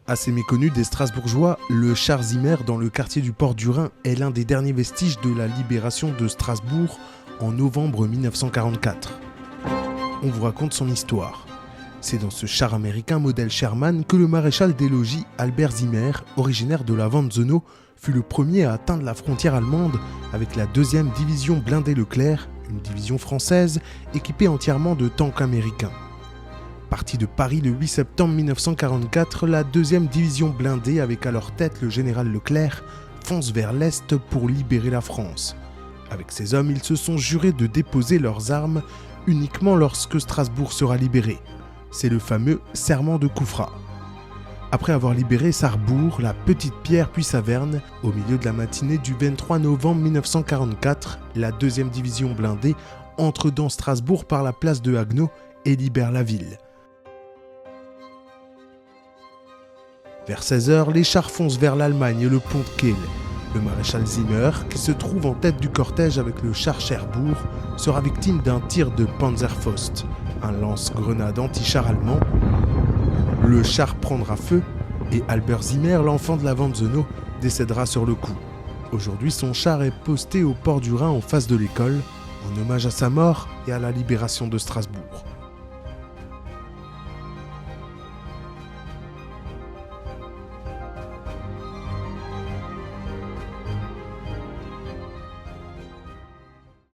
Assez méconnu des Strasbourgeois, le char Zimmer dans le quartier du Port du Rhin est l'un des derniers vestiges de la libération de Strasbourg en novembre 1944. On vous raconte son histoire. C'est dans ce char américain modèle Sherman que le maréchal des logis Albert Zimmer, originaire de la Wandzenau, fut le premier à atteindre la frontière allemande avec la 2e division blindée Leclerc, une division française équipée entièrement de tanks américains. Partie de Paris le 8 septembre 1944, la 2e division blindée, avec à leur tête le général Leclerc, fonce vers l'Est pour libérer la France. Avec ces hommes, ils se sont jurés de déposer leurs armes uniquement lorsque Strasbourg sera libérée. C'est le fameux serment de Koufra. Après avoir libéré Sarrebourg, la Petite-Pierre puis Saverne, au milieu de la matinée du 23 novembre 1944, la 2e division blindée entre dans Strasbourg par la place de Haguenau et libère la ville. Vers 16h, les chars foncent vers l'Allemagne et le pont de Kehl. Le maréchal Zimmer, qui se trouve en tête du cortège avec le char Cherbourg, sera victime d'un tir de Panzerfaust, un lance-grenade anti-char allemand. Le char prendra feu et Albert Zimmer, l'enfant de la Wandzenau, décédera sur le coup. Aujourd'hui, son char est posté au port du Rhin en face de l'école, en hommage à sa mort et à la libération de Strasbourg.